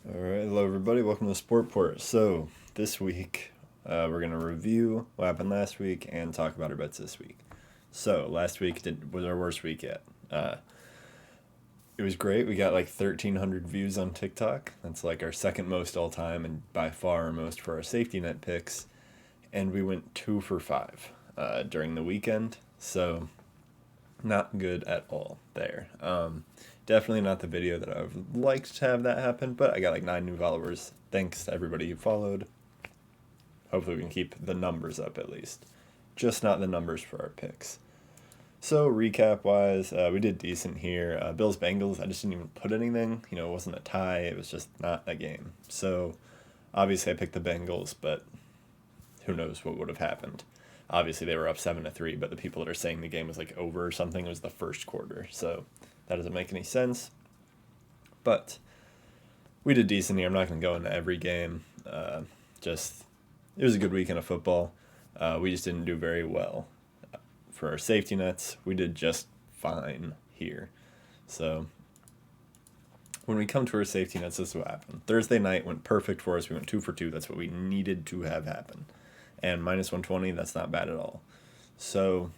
All right, hello everybody. Welcome to Sportport. So this week, we're gonna review what happened last week and talk about our bets this week. So last week was our worst week yet. It was great. We got like 1,300 views on TikTok. That's like our second most all time, and by far our most for our safety net picks. And we went 2 for 5 during the weekend. So not good at all there. Definitely not the video that I would like to have that happen, but I got like 9 new followers. Thanks to everybody who followed. Hopefully we can keep the numbers up at least. Just not the numbers for our picks. So recap wise, we did decent here. Bills Bengals, I just didn't even put anything. It wasn't a tie. It was just not a game. So obviously I picked the Bengals, but who knows what would have happened. Obviously they were up 7-3, but the people that are saying the game was like over or something, it was the first quarter. So that doesn't make any sense. But we did decent here. I'm not going to go into every game. Just it was a good weekend of football. We just didn't do very well for our safety nets. We did just fine here. So when we come to our safety nets, this is what happened. Thursday night went perfect for us. We went 2 for 2. That's what we needed to have happen. And minus 120, that's not bad at all. So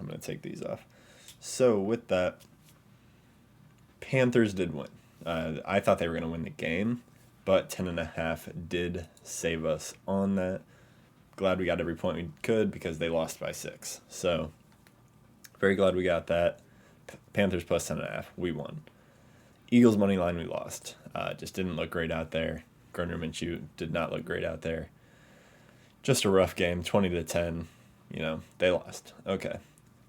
I'm going to take these off. So with that, Panthers did win. I thought they were going to win the game, but 10.5 did save us on that. Glad we got every point we could because they lost by 6. So very glad we got that. Panthers plus 10.5. We won. Eagles money line, we lost. Just didn't look great out there. Gardner Minshew did not look great out there. Just a rough game, 20-10. They lost. Okay.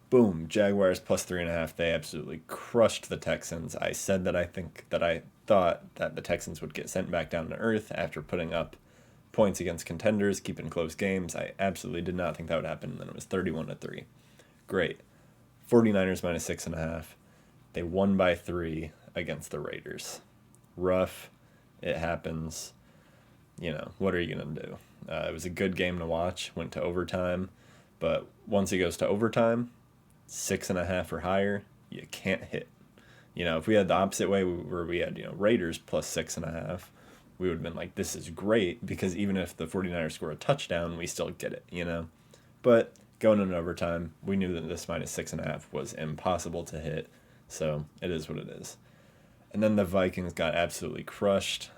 Boom. Jaguars plus 3.5. They absolutely crushed the Texans. I said that I thought that the Texans would get sent back down to earth after putting up points against contenders, keeping close games. I absolutely did not think that would happen. And then it was 31-3. Great. 49ers minus 6.5. They won by 3 against the Raiders. Rough. It happens. What are you going to do? It was a good game to watch. Went to overtime. But once it goes to overtime, 6.5 or higher, you can't hit. If we had the opposite way where we had, Raiders plus 6.5, we would have been like, this is great, because even if the 49ers score a touchdown, we still get it. But going into overtime, we knew that this minus 6.5 was impossible to hit. So it is what it is. And then the Vikings got absolutely crushed.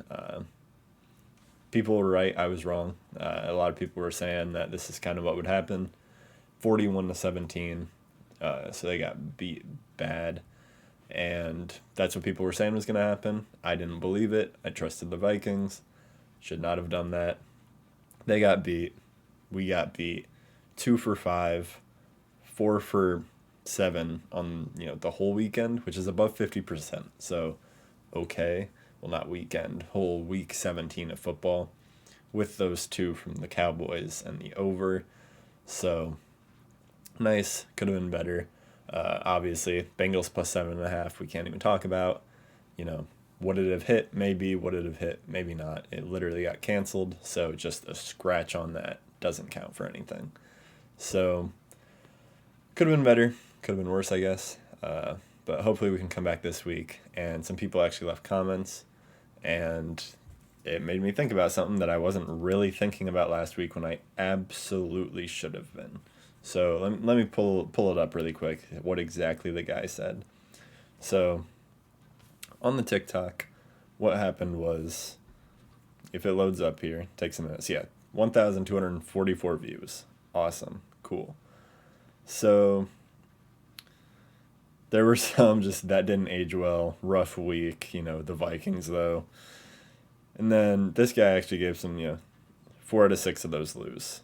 People were right. I was wrong. A lot of people were saying that this is kind of what would happen. 41-17. So they got beat bad. And that's what people were saying was going to happen. I didn't believe it. I trusted the Vikings. Should not have done that. They got beat. We got beat. 2 for 5. 4 for 7 on the whole weekend, which is above 50%. So okay. Well, not weekend, whole week 17 of football with those 2 from the Cowboys and the over. So nice. Could have been better. Obviously, Bengals plus 7.5. We can't even talk about. Would it have hit? Maybe. Would it have hit? Maybe not. It literally got canceled. So just a scratch on that doesn't count for anything. So could have been better. Could have been worse, I guess. But hopefully we can come back this week. And some people actually left comments, and it made me think about something that I wasn't really thinking about last week when I absolutely should have been. So let me pull it up really quick, what exactly the guy said. So on the TikTok, what happened was, if it loads up here, it takes a minute. So yeah, 1,244 views. Awesome. Cool. So there were some just that didn't age well. Rough week, the Vikings though. And then this guy actually gave some, 4 out of 6 of those lose.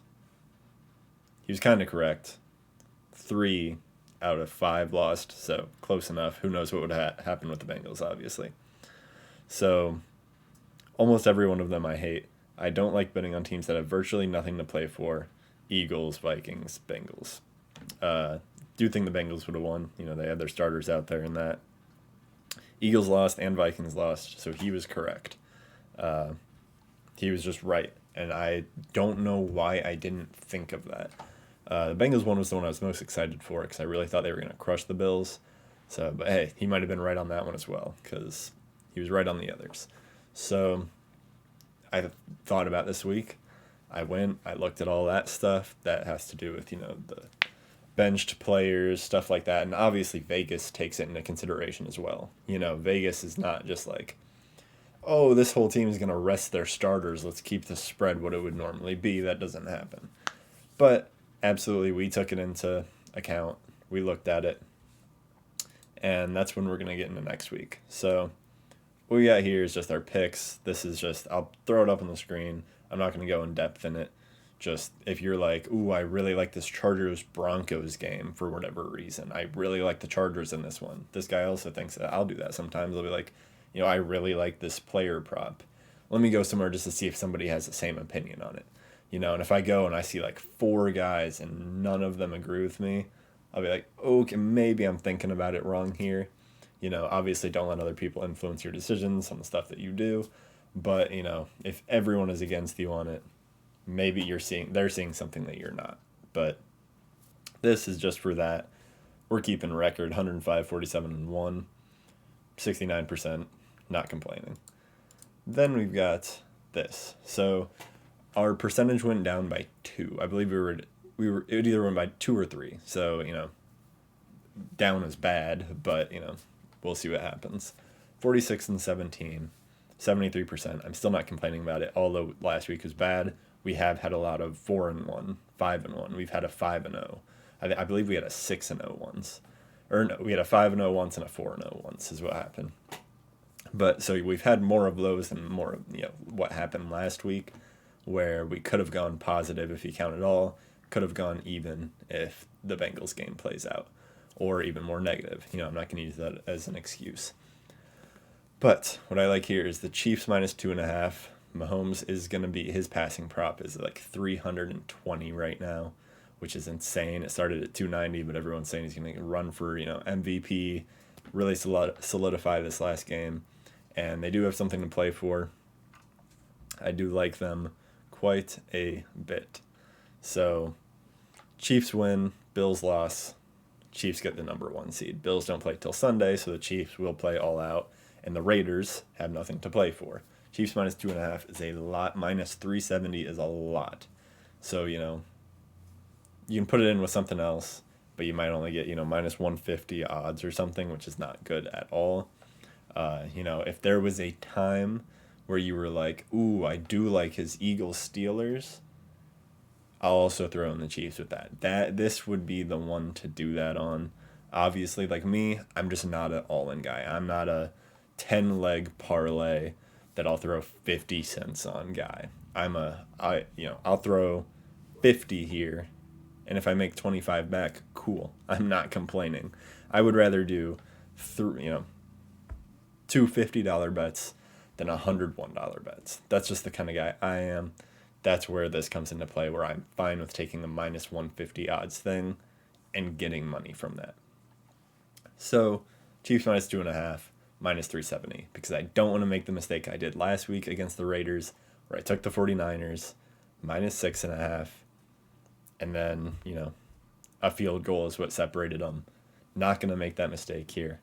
He was kind of correct. 3 out of 5 lost, so close enough. Who knows what would happen with the Bengals, obviously. So almost every one of them I hate. I don't like betting on teams that have virtually nothing to play for. Eagles, Vikings, Bengals. Do think the Bengals would have won. They had their starters out there in that. Eagles lost and Vikings lost, so he was correct. He was just right, and I don't know why I didn't think of that. The Bengals one was the one I was most excited for because I really thought they were going to crush the Bills. So, but hey, he might have been right on that one as well because he was right on the others. So I thought about this week. I went, I looked at all that stuff that has to do with, the benched players, stuff like that. And obviously, Vegas takes it into consideration as well. Vegas is not just like, oh, this whole team is going to rest their starters. Let's keep the spread what it would normally be. That doesn't happen. But absolutely, we took it into account. We looked at it. And that's when we're going to get into next week. So what we got here is just our picks. This is just, I'll throw it up on the screen. I'm not going to go in depth in it. Just if you're like, ooh, I really like this Chargers Broncos game for whatever reason. I really like the Chargers in this one. This guy also thinks that. I'll do that sometimes. I'll be like, I really like this player prop. Let me go somewhere just to see if somebody has the same opinion on it. And if I go and I see like 4 guys and none of them agree with me, I'll be like, okay, maybe I'm thinking about it wrong here. Obviously don't let other people influence your decisions on the stuff that you do. But, if everyone is against you on it, maybe they're seeing something that you're not. But this is just for that. We're keeping record 105, 47, and 1, 69%, not complaining. Then we've got this. So our percentage went down by 2. I believe it either went by 2 or 3. So, down is bad, but, we'll see what happens. 46 and 17, 73%. I'm still not complaining about it, although last week was bad. We have had a lot of 4-1, 5-1. We've had a 5-0. I believe we had a 6-0 once. Or no, we had a 5-0 once and a 4-0 once is what happened. But so we've had more of those than more of, what happened last week, where we could have gone positive if you count it all, could have gone even if the Bengals game plays out, or even more negative. I'm not going to use that as an excuse. But what I like here is the Chiefs minus 2.5. Mahomes is going to be, his passing prop is like 320 right now, which is insane. It started at 290, but everyone's saying he's going to run for, MVP, really solidify this last game. And they do have something to play for. I do like them quite a bit. So Chiefs win, Bills loss. Chiefs get the number 1 seed. Bills don't play till Sunday, so the Chiefs will play all out. And the Raiders have nothing to play for. Chiefs minus 2.5 is a lot. Minus 370 is a lot. So, you can put it in with something else, but you might only get, minus 150 odds or something, which is not good at all. If there was a time where you were like, ooh, I do like his Eagles-Steelers, I'll also throw in the Chiefs with that. This would be the one to do that on. Obviously, like me, I'm just not an all-in guy. I'm not a 10-leg parlay that I'll throw 50 cents on guy. I'll throw 50 here, and if I make 25 back, cool. I'm not complaining. I would rather do two $50 bets than $101 bets. That's just the kind of guy I am. That's where this comes into play, where I'm fine with taking the minus 150 odds thing and getting money from that. So Chiefs minus 2.5, minus 370, because I don't want to make the mistake I did last week against the Raiders, where I took the 49ers, minus 6.5, and then, a field goal is what separated them. Not going to make that mistake here.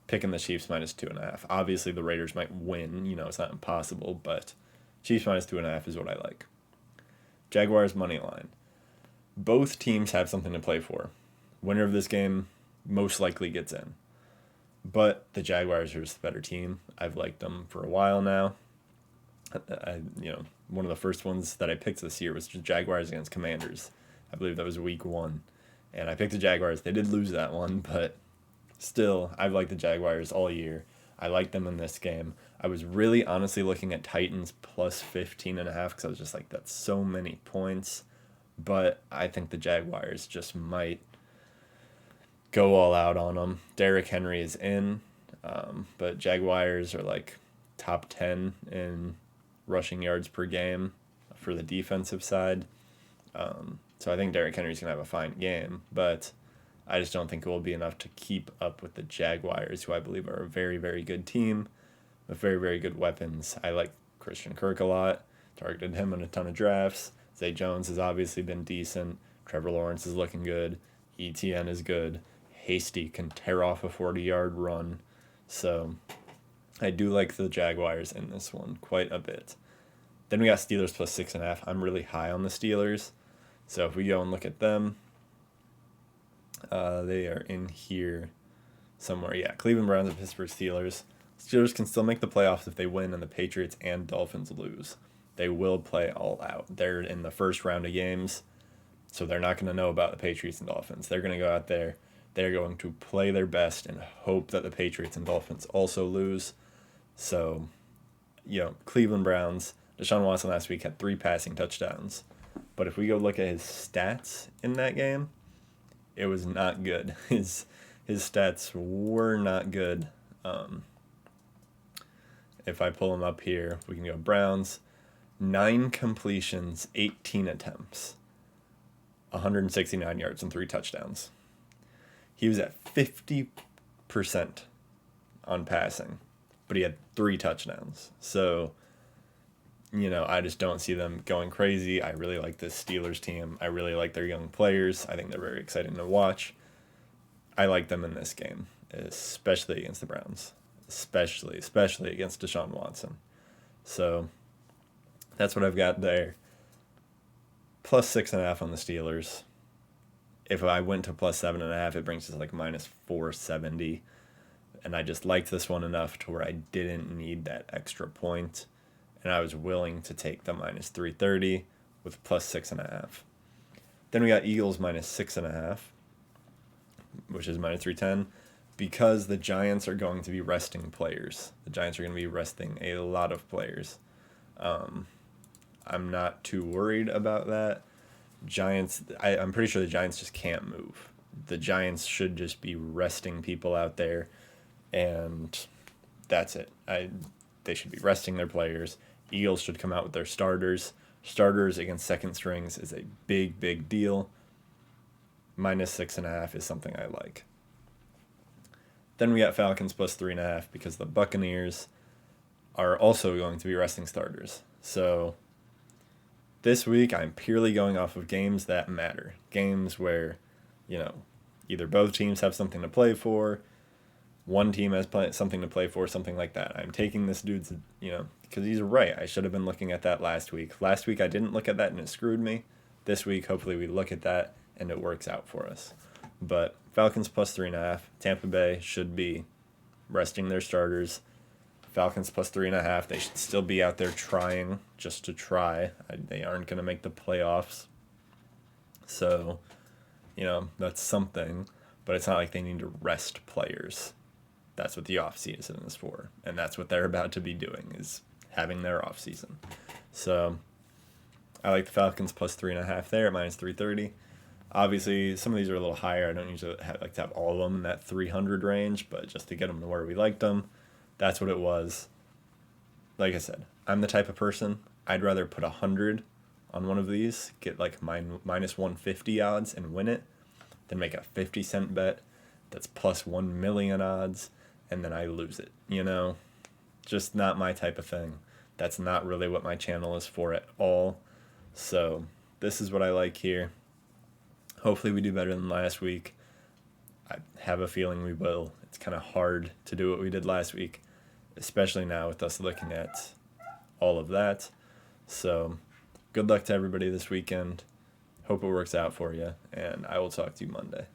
Picking the Chiefs minus 2.5. Obviously, the Raiders might win. It's not impossible, but Chiefs minus 2.5 is what I like. Jaguars money line. Both teams have something to play for. Winner of this game most likely gets in. But the Jaguars are just the better team. I've liked them for a while now. One of the first ones that I picked this year was Jaguars against Commanders. I believe that was week 1. And I picked the Jaguars. They did lose that one, but still, I've liked the Jaguars all year. I like them in this game. I was really honestly looking at Titans plus 15.5 because I was just like, that's so many points. But I think the Jaguars just might go all out on them. Derrick Henry is in, but Jaguars are like top 10 in rushing yards per game for the defensive side. So I think Derrick Henry's going to have a fine game, but I just don't think it will be enough to keep up with the Jaguars, who I believe are a very, very good team with very, very good weapons. I like Christian Kirk a lot, targeted him in a ton of drafts. Zay Jones has obviously been decent. Trevor Lawrence is looking good. ETN is good. Hasty can tear off a 40-yard run. So I do like the Jaguars in this one quite a bit. Then we got Steelers plus 6.5. I'm really high on the Steelers. So if we go and look at them, they are in here somewhere. Yeah, Cleveland Browns and Pittsburgh Steelers. Steelers can still make the playoffs if they win and the Patriots and Dolphins lose. They will play all out. They're in the first round of games, so they're not going to know about the Patriots and Dolphins. They're going to go out there. They're going to play their best and hope that the Patriots and Dolphins also lose. So, Cleveland Browns, Deshaun Watson last week had 3 passing touchdowns. But if we go look at his stats in that game, it was not good. His stats were not good. If I pull them up here, we can go Browns, 9 completions, 18 attempts, 169 yards and 3 touchdowns. He was at 50% on passing, but he had 3 touchdowns. So, I just don't see them going crazy. I really like this Steelers team. I really like their young players. I think they're very exciting to watch. I like them in this game, especially against the Browns, especially against Deshaun Watson. So that's what I've got there. Plus 6.5 on the Steelers. If I went to plus 7.5, it brings us like minus 470. And I just liked this one enough to where I didn't need that extra point. And I was willing to take the minus 330 with plus 6.5. Then we got Eagles minus 6.5, which is minus 310, because the Giants are going to be resting players. The Giants are going to be resting a lot of players. I'm not too worried about that. I'm pretty sure the Giants just can't move. The Giants should just be resting people out there, and that's it. They should be resting their players. Eagles should come out with their starters. Starters against second strings is a big, big deal. Minus 6.5 is something I like. Then we got Falcons plus 3.5 because the Buccaneers are also going to be resting starters. So this week I'm purely going off of games that matter. Games where, either both teams have something to play for, one team has something to play for, something like that. I'm taking this dude's, because he's right. I should have been looking at that last week. Last week I didn't look at that and it screwed me. This week, hopefully we look at that and it works out for us. But Falcons plus 3.5. Tampa Bay should be resting their starters. Falcons plus 3.5. They should still be out there trying, just to try. They aren't going to make the playoffs. So, that's something. But it's not like they need to rest players. That's what the offseason is for. And that's what they're about to be doing, is having their offseason. So I like the Falcons plus 3.5 there at minus 330. Obviously, some of these are a little higher. I don't usually like to have all of them in that 300 range, but just to get them to where we liked them, that's what it was. Like I said, I'm the type of person, I'd rather put 100 on one of these, get like minus 150 odds and win it, than make a 50-cent bet that's plus 1 million odds, and then I lose it. Just not my type of thing. That's not really what my channel is for at all. So this is what I like here. Hopefully we do better than last week. I have a feeling we will. It's kind of hard to do what we did last week, especially now with us looking at all of that. So good luck to everybody this weekend. Hope it works out for you, and I will talk to you Monday.